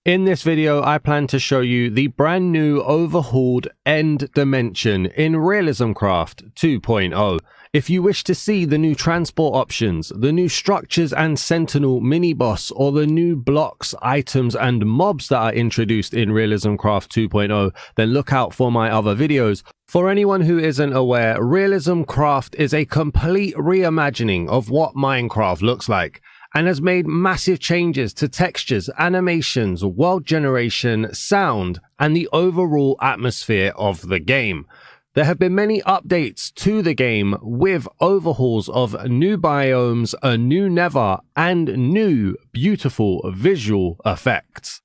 In this video, I plan to show you the brand new overhauled end dimension in RealismCraft 2.0. If you wish to see the new transport options, the new structures and sentinel mini-boss, or the new blocks, items and mobs that are introduced in RealismCraft 2.0, then look out for my other videos. For anyone who isn't aware, RealismCraft is a complete reimagining of what Minecraft looks like, and has made massive changes to textures, animations, world generation, sound, and the overall atmosphere of the game. There have been many updates to the game with overhauls of new biomes, a new nether, and new beautiful visual effects.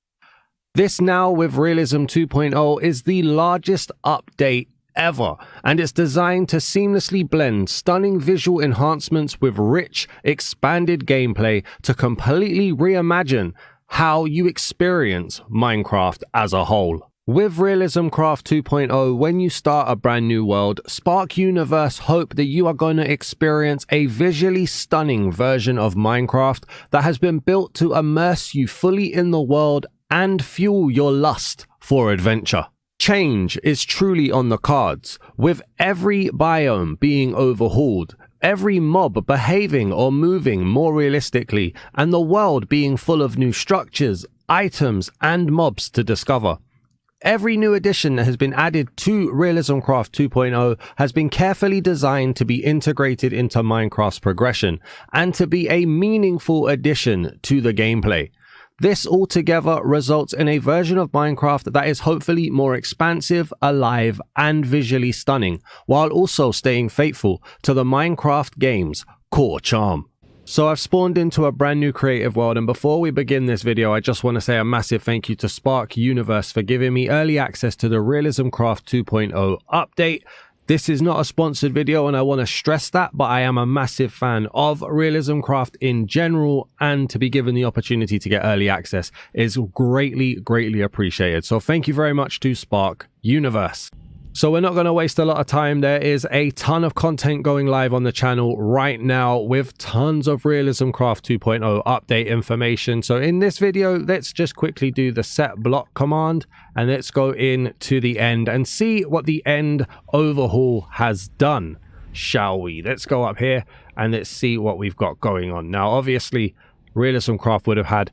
This now with Realism 2.0 is the largest update ever, and it's designed to seamlessly blend stunning visual enhancements with rich, expanded gameplay to completely reimagine how you experience Minecraft as a whole. With RealismCraft 2.0, when you start a brand new world, Spark Universe hope that you are going to experience a visually stunning version of Minecraft that has been built to immerse you fully in the world and fuel your lust for adventure. Change is truly on the cards, with every biome being overhauled, every mob behaving or moving more realistically, and the world being full of new structures, items, and mobs to discover. Every new addition that has been added to RealismCraft 2.0 has been carefully designed to be integrated into Minecraft's progression and to be a meaningful addition to the gameplay. This altogether results in a version of Minecraft that is hopefully more expansive, alive, and visually stunning, while also staying faithful to the Minecraft game's core charm. So I've spawned into a brand new creative world, and before we begin this video, I just want to say a massive thank you to Spark Universe for giving me early access to the RealismCraft 2.0 update. This is not a sponsored video, and I want to stress that, but I am a massive fan of RealismCraft in general, and to be given the opportunity to get early access is greatly appreciated. So thank you very much to Spark Universe. So we're not going to waste a lot of time. There is a ton of content going live on the channel right now with tons of RealismCraft 2.0 update information. So in this video, let's just quickly do the set block command and let's go into the end and see what the end overhaul has done, shall we? Let's go up here and let's see what we've got going on. Now, obviously, RealismCraft would have had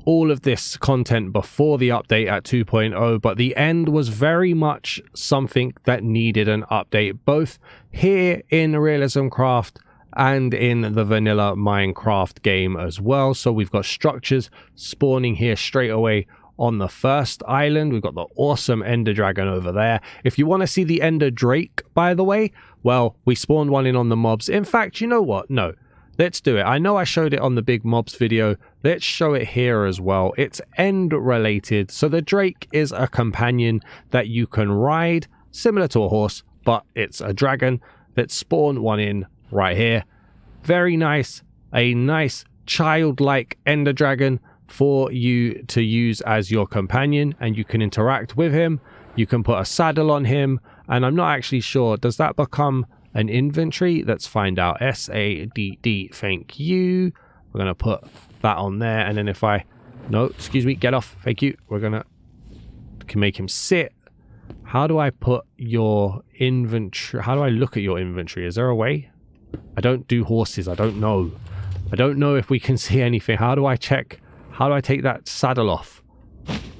all of this content before the update at 2.0, but the end was very much something that needed an update, both here in RealismCraft and in the vanilla Minecraft game as well. So we've got structures spawning here straight away on the first island. We've got the awesome Ender Dragon over there. If you want to see the Ender Drake, by the way, well, we spawned one in on the mobs. In fact, you know what? No. Let's do it. I know I showed it on the big mobs video. Let's show it here as well. It's end related. So the Drake is a companion that you can ride, similar to a horse, but it's a dragon. Let's spawn one in right here. Very nice. A nice childlike Ender Dragon for you to use as your companion, and you can interact with him. You can put a saddle on him, and I'm not actually sure, does that become an inventory? Let's find out. SADD, thank you. We're going to put that on there, and then if I... No, excuse me, get off. Thank you. We're going to... Can make him sit. How do I put your inventory? How do I look at your inventory? Is there a way? I don't do horses. I don't know. I don't know if we can see anything. How do I check? How do I take that saddle off?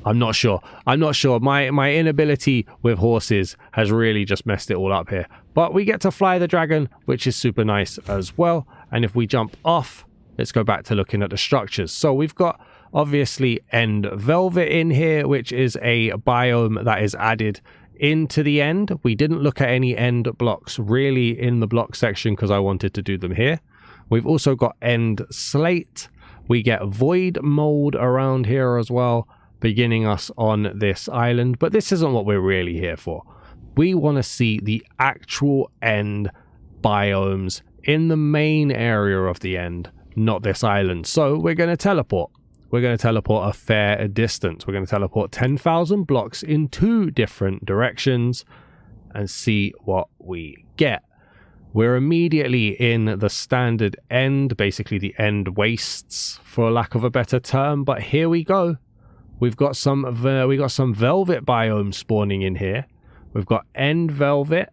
I'm not sure. I'm not sure. My inability with horses has really just messed it all up here. But we get to fly the dragon, which is super nice as well. And if we jump off, let's go back to looking at the structures. So we've got obviously End Velvet in here, which is a biome that is added into the end. We didn't look at any end blocks really in the block section because I wanted to do them here. We've also got End Slate. We get Void Mold around here as well, beginning us on this island, but this isn't what we're really here for. We want to see the actual end biomes in the main area of the end, not this island. So we're going to teleport. We're going to teleport a fair distance. We're going to teleport 10,000 blocks in 2 different directions and see what we get. We're immediately in the standard end, basically the end wastes, for lack of a better term, but here we go. We've got some velvet biomes spawning in here. We've got end velvet.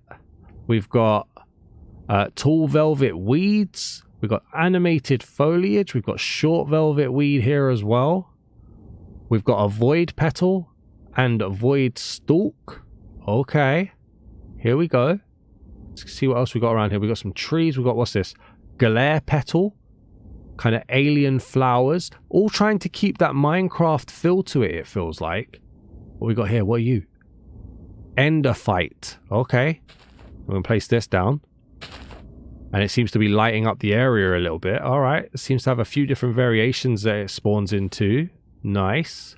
We've got tall velvet weeds. We've got animated foliage. We've got short velvet weed here as well. We've got a void petal and a void stalk. Okay. Here we go. Let's see what else we got around here. We got some trees. We got, what's this? Glare petal. Kind of alien flowers. All trying to keep that Minecraft feel to it, it feels like. What we got here? What are you? Enderfight. Okay. I'm going to place this down. And it seems to be lighting up the area a little bit. Alright. It seems to have a few different variations that it spawns into. Nice.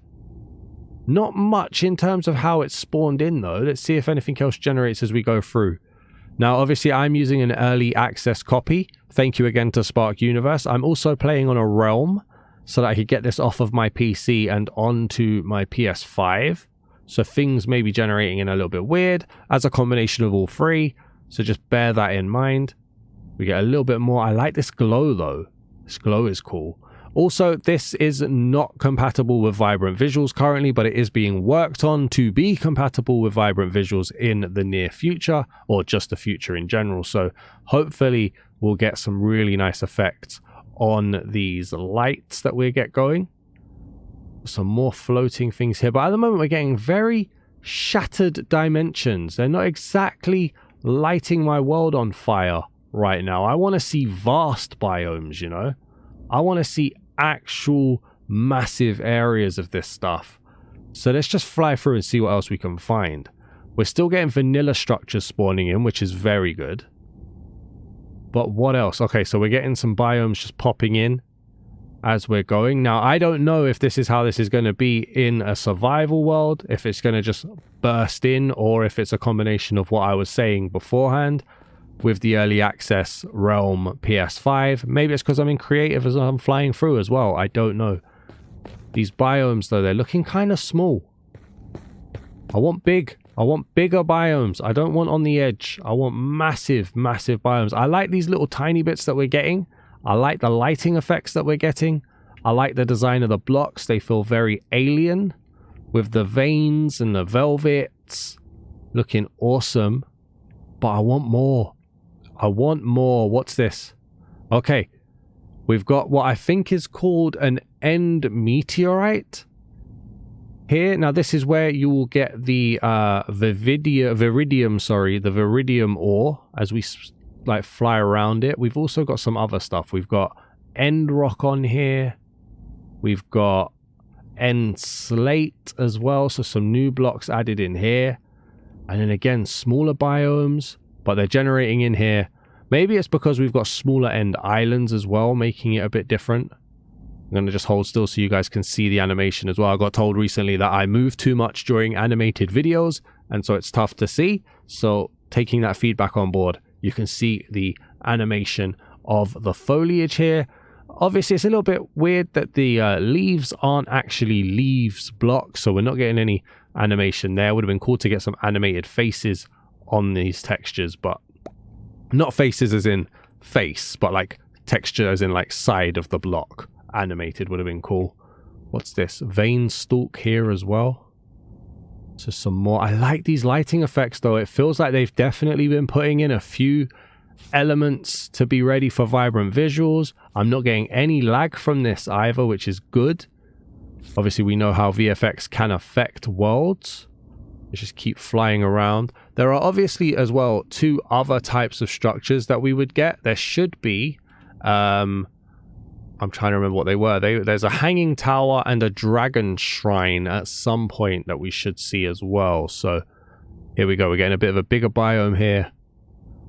Not much in terms of how it's spawned in though. Let's see if anything else generates as we go through. Now obviously I'm using an early access copy. Thank you again to Spark Universe. I'm also playing on a Realm so that I could get this off of my PC and onto my PS5. So things may be generating in a little bit weird as a combination of all three. So just bear that in mind. We get a little bit more. I like this glow though. This glow is cool. Also, this is not compatible with Vibrant Visuals currently, but it is being worked on to be compatible with Vibrant Visuals in the near future, or just the future in general. So hopefully we'll get some really nice effects on these lights that we get going. Some more floating things here, but at the moment we're getting very shattered dimensions. They're not exactly lighting my world on fire right now. I want to see vast biomes, you know? I want to see actual massive areas of this stuff. So let's just fly through and see what else we can find. We're still getting vanilla structures spawning in, which is very good. But what else? Okay, so we're getting some biomes just popping in as we're going. Now, I don't know if this is how this is going to be in a survival world, if it's going to just burst in, or if it's a combination of what I was saying beforehand with the early access Realm PS5. Maybe it's because I'm in creative as I'm flying through as well. I don't know. These biomes, though, they're looking kind of small. I want big. I want bigger biomes. I don't want on the edge. I want massive, massive biomes. I like these little tiny bits that we're getting. I like the lighting effects that we're getting. I like the design of the blocks. They feel very alien with the veins and the velvets. Looking awesome. But I want more. I want more. What's this? Okay. We've got what I think is called an end meteorite here. Now this is where you will get the Viridium ore as we like fly around it. We've also got some other stuff. We've got end rock on here. We've got end slate as well. So some new blocks added in here. And then again, smaller biomes, but they're generating in here. Maybe it's because we've got smaller end islands as well, making it a bit different. I'm going to just hold still so you guys can see the animation as well. I got told recently that I move too much during animated videos, and so it's tough to see. So taking that feedback on board, you can see the animation of the foliage here. Obviously, it's a little bit weird that the leaves aren't actually leaves blocks, so we're not getting any animation there. It would have been cool to get some animated faces on these textures, but not faces as in face, but like texture as in like side of the block. Animated would have been cool. What's this? Vein stalk here as well. So some more. I like these lighting effects though. It feels like they've definitely been putting in a few elements to be ready for Vibrant Visuals. I'm not getting any lag from this either, which is good. Obviously we know how VFX can affect worlds. Let's just keep flying around. There are obviously as well two other types of structures that we would get. There should be I'm trying to remember what they were. There's a hanging tower and a dragon shrine at some point that we should see as well. So here we go. We're getting a bit of a bigger biome here.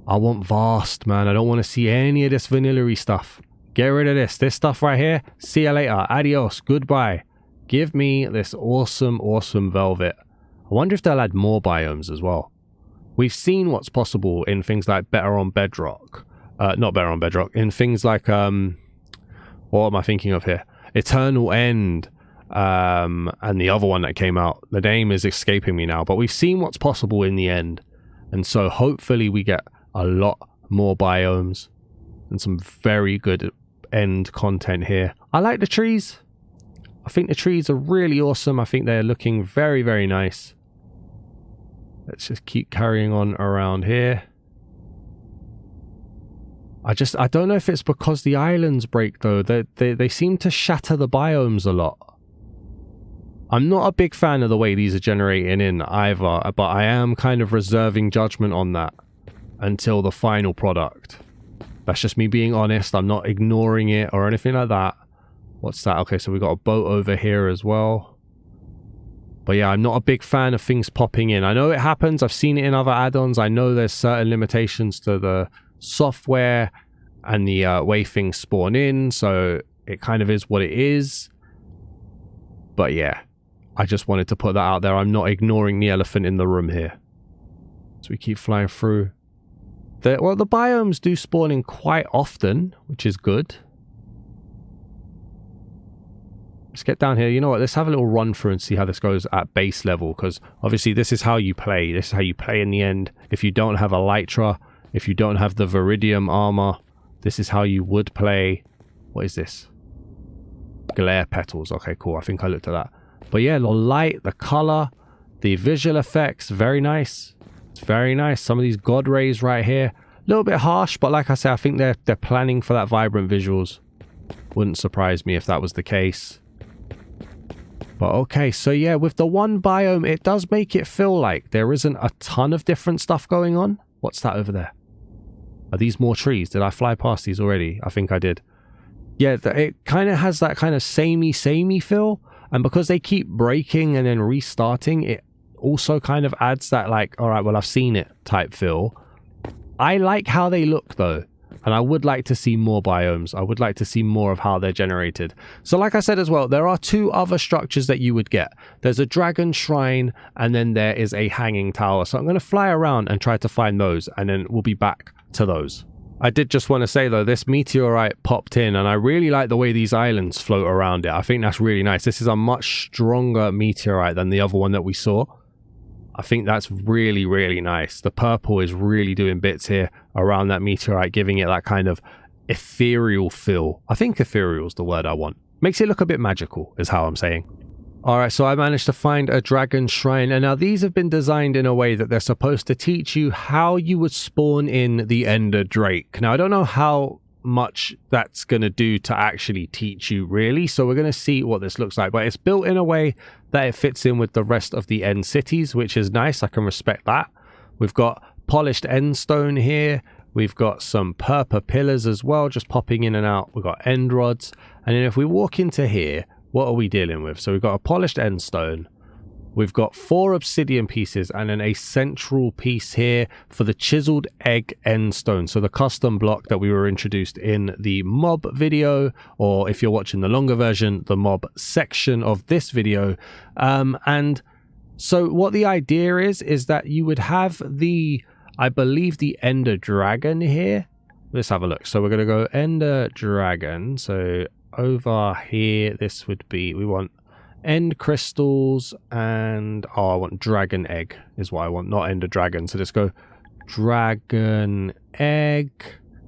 I want vast, man. I don't want to see any of this vanilla-y stuff. Get rid of this. This stuff right here. See you later. Adios. Goodbye. Give me this awesome, awesome velvet. I wonder if they'll add more biomes as well. We've seen what's possible in things like Better on Bedrock. Not Better on Bedrock. In things like... what am I thinking of here? Eternal End. And the other one that came out. The name is escaping me now. But we've seen what's possible in the end. And so hopefully we get a lot more biomes. And some very good end content here. I like the trees. I think the trees are really awesome. I think they're looking very, very nice. Let's just keep carrying on around here. I don't know if it's because the islands break though. They seem to shatter the biomes a lot. I'm not a big fan of the way these are generating in either, but I am kind of reserving judgment on that until the final product. That's just me being honest. I'm not ignoring it or anything like that. What's that? Okay, so we've got a boat over here as well. But yeah, I'm not a big fan of things popping in. I know it happens. I've seen it in other add-ons. I know there's certain limitations to the software and the way things spawn in. So it kind of is what it is. But yeah, I just wanted to put that out there. I'm not ignoring the elephant in the room here. So we keep flying through. Well, the biomes do spawn in quite often, which is good. Let's get down here. You know what? Let's have a little run through and see how this goes at base level. Because obviously this is how you play. This is how you play in the end. If you don't have elytra, if you don't have the Viridium armor, this is how you would play. What is this? Glare petals. Okay, cool. I think I looked at that. But yeah, the light, the color, the visual effects, very nice. It's very nice. Some of these god rays right here, a little bit harsh, but like I said, I think they're planning for that vibrant visuals. Wouldn't surprise me if that was the case. But okay, so yeah, with the one biome, it does make it feel like there isn't a ton of different stuff going on. What's that over there? Are these more trees? Did I fly past these already? I think I did. Yeah, it kind of has that kind of samey feel. And because they keep breaking and then restarting, it also kind of adds that like, all right, well, I've seen it type feel. I like how they look though. And I would like to see more biomes. I would like to see more of how they're generated. So like I said as well, there are two other structures that you would get. There's a dragon shrine and then there is a hanging tower. So I'm going to fly around and try to find those and then we'll be back to those. I did just want to say though, this meteorite popped in and I really like the way these islands float around it. I think that's really nice. This is a much stronger meteorite than the other one that we saw. I think that's really, really nice. The purple is really doing bits here around that meteorite, giving it that kind of ethereal feel. I think ethereal is the word I want. Makes it look a bit magical, is how I'm saying. Alright, so I managed to find a dragon shrine, and now these have been designed in a way that they're supposed to teach you how you would spawn in the Ender Drake. Now, I don't know how much that's going to do to actually teach you really, so we're going to see what this looks like, but it's built in a way that it fits in with the rest of the end cities, which is nice. I can respect that. We've got polished end stone here, we've got some purple pillars as well just popping in and out, we've got end rods, and then if we walk into here, what are we dealing with? So we've got a polished end stone, we've got 4 obsidian pieces, and then a central piece here for the chiseled egg end stone. So the custom block that we were introduced in the mob video, or if you're watching the longer version, the mob section of this video. And so what the idea is that you would have the, I believe, the Ender Dragon here. Let's have a look. So we're going to go Ender Dragon. So over here, this would be, we want end crystals and I want dragon egg is what I want, not Ender Dragon. So let's go dragon egg,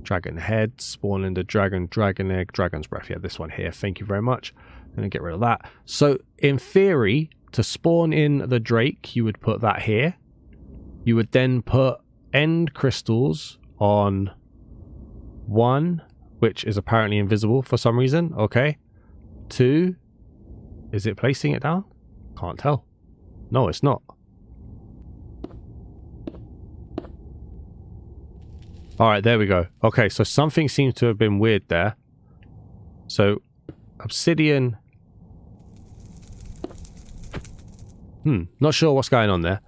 dragon head, spawn Ender Dragon, dragon egg, dragon's breath. Yeah, this one here. Thank you very much. I'm going to get rid of that. So in theory, to spawn in the Drake, you would put that here. You would then put end crystals on 1, which is apparently invisible for some reason. Okay. 2. Is it placing it down? Can't tell. No, it's not. Alright, there we go. Okay, so something seems to have been weird there. So, obsidian. Not sure what's going on there.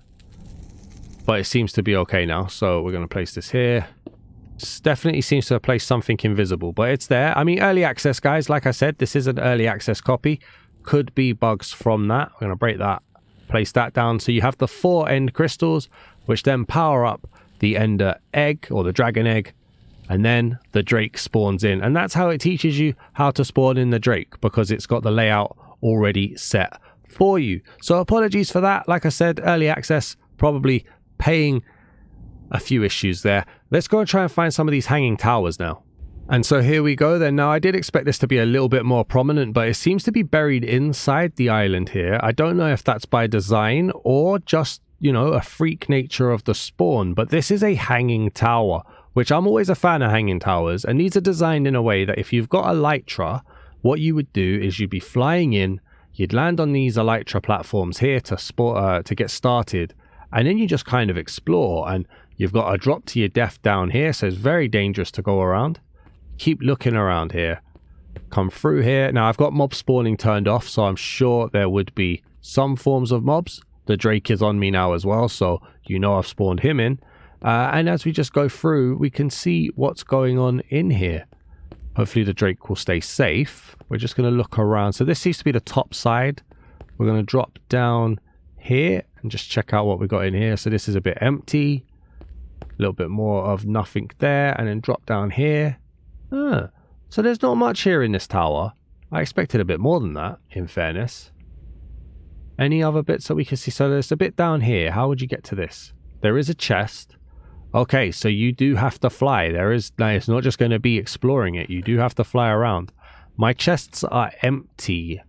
But it seems to be okay now. So, we're going to place this here. This definitely seems to have placed something invisible, but it's there. I mean, early access, guys. Like I said, this is an early access copy. Could be bugs from that. We're going to break that, place that down. So you have the 4 end crystals, which then power up the Ender egg or the dragon egg, and then the Drake spawns in. And that's how it teaches you how to spawn in the Drake, because it's got the layout already set for you. So apologies for that. Like I said, early access, probably paying a few issues there. Let's go and try and find some of these hanging towers now. And so here we go then. Now I did expect this to be a little bit more prominent, but it seems to be buried inside the island here. I don't know if that's by design or just, you know, a freak nature of the spawn, but this is a hanging tower, which I'm always a fan of hanging towers. And these are designed in a way that if you've got elytra, what you would do is you'd be flying in, you'd land on these elytra platforms here to get started, and then you just kind of explore, and you've got a drop to your death down here, so it's very dangerous to go around. Keep looking around here, come through here. Now I've got mob spawning turned off, so I'm sure there would be some forms of mobs. The Drake is on me now as well, so you know I've spawned him in. And as we just go through, we can see what's going on in here. Hopefully the Drake will stay safe. We're just going to look around. So this seems to be the top side. We're going to drop down here and just check out what we got in here. So this is a bit empty. A little bit more of nothing there, and then drop down here. So there's not much here in this tower. I expected a bit more than that, in fairness. Any other bits that we can see? So there's a bit down here. How would you get to this? There is a chest. Okay, so you do have to fly. It's not just going to be exploring it. You do have to fly around. My chests are empty.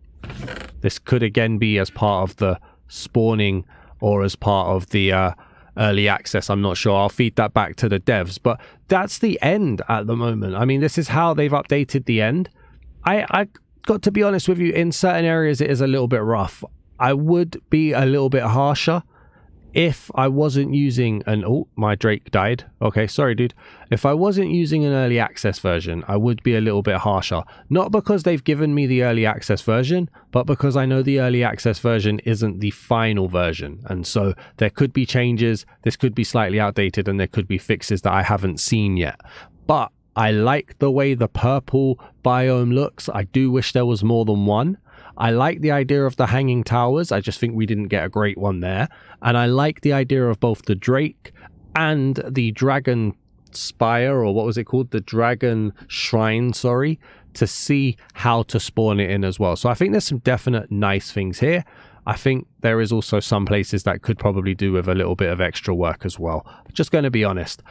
This could again be as part of the spawning or as part of the early access. I'm not sure. I'll feed that back to the devs, but that's the end at the moment. I mean, this is how they've updated the end. I got to be honest with you, in certain areas it is a little bit rough. I would be a little bit harsher if I wasn't using an... Oh, my Drake died. Okay, sorry, dude. If I wasn't using an early access version, I would be a little bit harsher. Not because they've given me the early access version, but because I know the early access version isn't the final version. And so there could be changes, this could be slightly outdated, and there could be fixes that I haven't seen yet. But I like the way the purple biome looks. I do wish there was more than one. I like the idea of the hanging towers. I just think we didn't get a great one there. And I like the idea of both the Drake and the Dragon Spire, or what was it called? The Dragon Shrine, sorry, to see how to spawn it in as well. So I think there's some definite nice things here. I think there is also some places that could probably do with a little bit of extra work as well. Just going to be honest.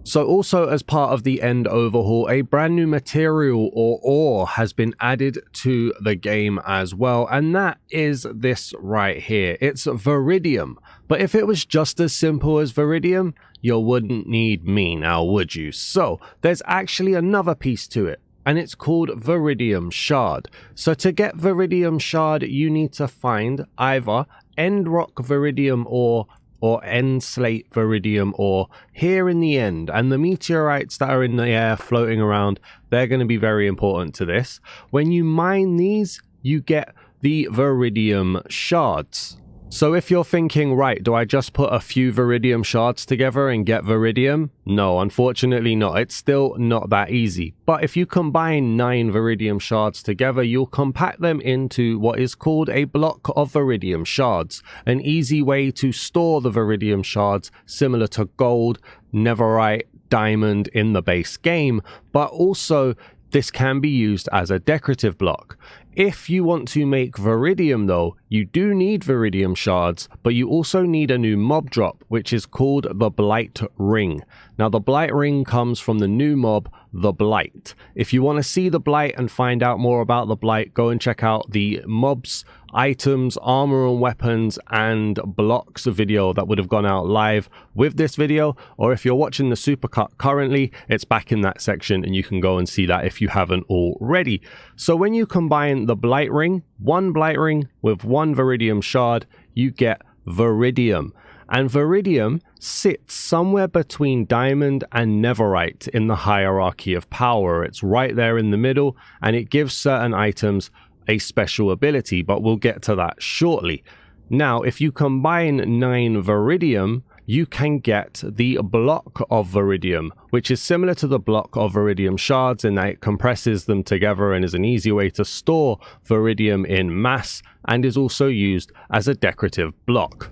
So also as part of the end overhaul, a brand new material or ore has been added to the game as well. And that is this right here. It's Viridium. But if it was just as simple as Viridium, you wouldn't need me now, would you? So there's actually another piece to it, and it's called Viridium Shard. So to get Viridium Shard, you need to find either End Rock Viridium Ore or End Slate Viridium Ore here in the end. And the meteorites that are in the air floating around, they're going to be very important to this. When you mine these, you get the Viridium Shards. So if you're thinking, right, do I just put a few Viridium Shards together and get Viridium? No, unfortunately not. It's still not that easy. But if you combine 9 Viridium Shards together, you'll compact them into what is called a block of Viridium Shards. An easy way to store the Viridium Shards, similar to gold, netherite, diamond in the base game, but also this can be used as a decorative block. If you want to make Viridium though, you do need Viridium Shards, but you also need a new mob drop, which is called the Blight Ring. Now the Blight Ring comes from the new mob, the Blight. If you want to see the Blight and find out more about the Blight, go and check out the mobs, items, armor and weapons and blocks video that would have gone out live with this video. Or if you're watching the supercut currently, it's back in that section and you can go and see that if you haven't already. So when you combine the Blight Ring, one Blight Ring with one Viridium Shard, you get Viridium. And Viridium sits somewhere between diamond and netherite in the hierarchy of power. It's right there in the middle, and it gives certain items a special ability, but we'll get to that shortly. Now, if you combine 9 Viridium, you can get the block of Viridium, which is similar to the block of Viridium Shards in that it compresses them together and is an easy way to store Viridium in mass, and is also used as a decorative block.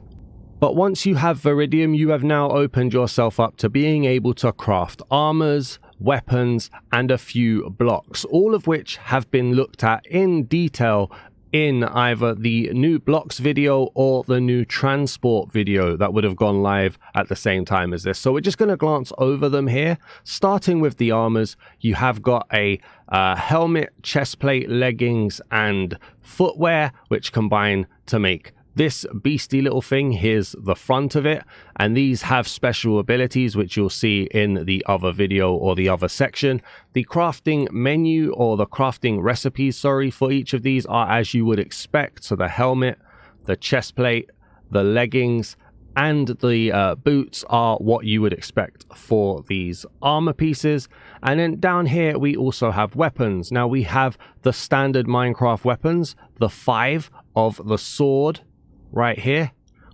But once you have Viridium, you have now opened yourself up to being able to craft armors, weapons, and a few blocks, all of which have been looked at in detail in either the new blocks video or the new transport video that would have gone live at the same time as this. So we're just going to glance over them here. Starting with the armors, you have got a helmet, chest plate, leggings, and footwear, which combine to make this beastie little thing. Here's the front of it, and these have special abilities which you'll see in the other video or the other section. The crafting menu, or the crafting recipes, sorry, for each of these are as you would expect. So the helmet, the chest plate, the leggings, and the boots are what you would expect for these armor pieces. And then down here we also have weapons. Now we have the standard Minecraft weapons, the 5 of the sword right here.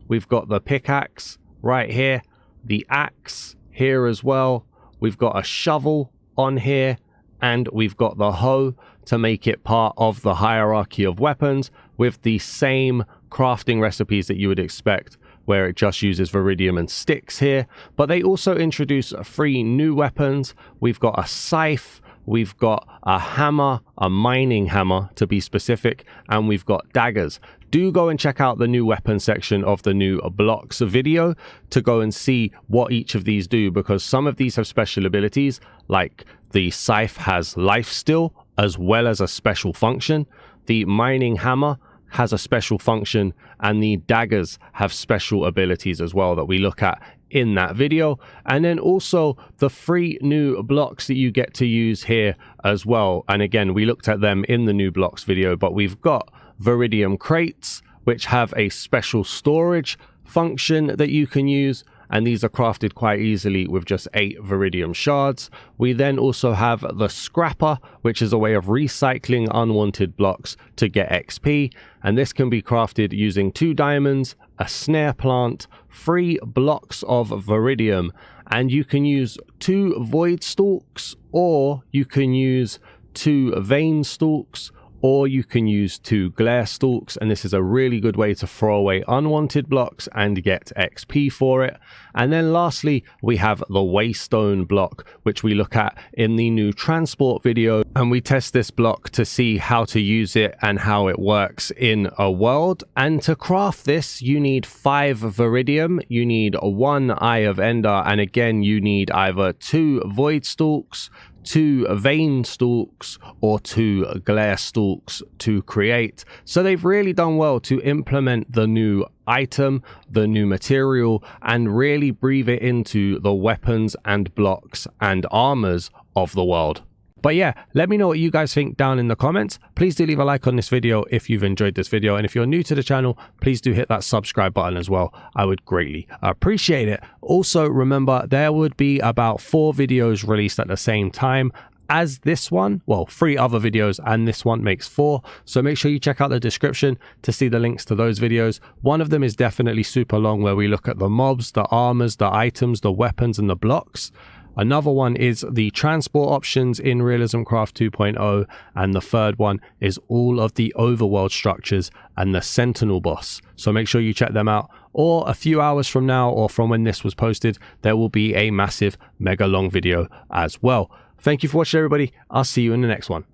We've got the pickaxe right here, the axe here as well. We've got a shovel on here, and we've got the hoe to make it part of the hierarchy of weapons with the same crafting recipes that you would expect, where it just uses Viridium and sticks here. But they also introduce 3 new weapons. We've got a scythe, we've got a hammer, a mining hammer to be specific, and we've got daggers. Do go and check out the new weapon section of the new blocks video to go and see what each of these do, because some of these have special abilities, like the scythe has life steal as well as a special function. The mining hammer has a special function, and the daggers have special abilities as well that we look at in that video. And then also the 3 new blocks that you get to use here as well. And again, we looked at them in the new blocks video, but we've got Viridium crates, which have a special storage function that you can use, and these are crafted quite easily with just 8 Viridium shards. We then also have the scrapper, which is a way of recycling unwanted blocks to get XP, and this can be crafted using 2 diamonds, a snare plant, 3 blocks of Viridium, and you can use 2 void stalks, or you can use 2 vein stalks, or you can use 2 glare stalks, and this is a really good way to throw away unwanted blocks and get XP for it. And then lastly, we have the waystone block, which we look at in the new transport video, and we test this block to see how to use it and how it works in a world. And to craft this, you need 5 Viridium, you need 1 Eye of Ender, and again you need either 2 void stalks, 2 vein stalks, or 2 glare stalks to create. So they've really done well to implement the new item, the new material, and really breathe it into the weapons and blocks and armors of the world. But yeah, let me know what you guys think down in the comments. Please do leave a like on this video if you've enjoyed this video, and if you're new to the channel, please do hit that subscribe button as well. I would greatly appreciate it. Also, remember, there would be about 4 videos released at the same time as this one. Well, 3 other videos, and this one makes 4. So make sure you check out the description to see the links to those videos. One of them is definitely super long, where we look at the mobs, the armors, the items, the weapons, and the blocks. Another one is the transport options in RealismCraft 2.0, and the third one is all of the overworld structures and the Sentinel boss. So make sure you check them out. Or a few hours from now, or from when this was posted, there will be a massive, mega long video as well. Thank you for watching, everybody. I'll see you in the next one.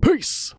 Peace!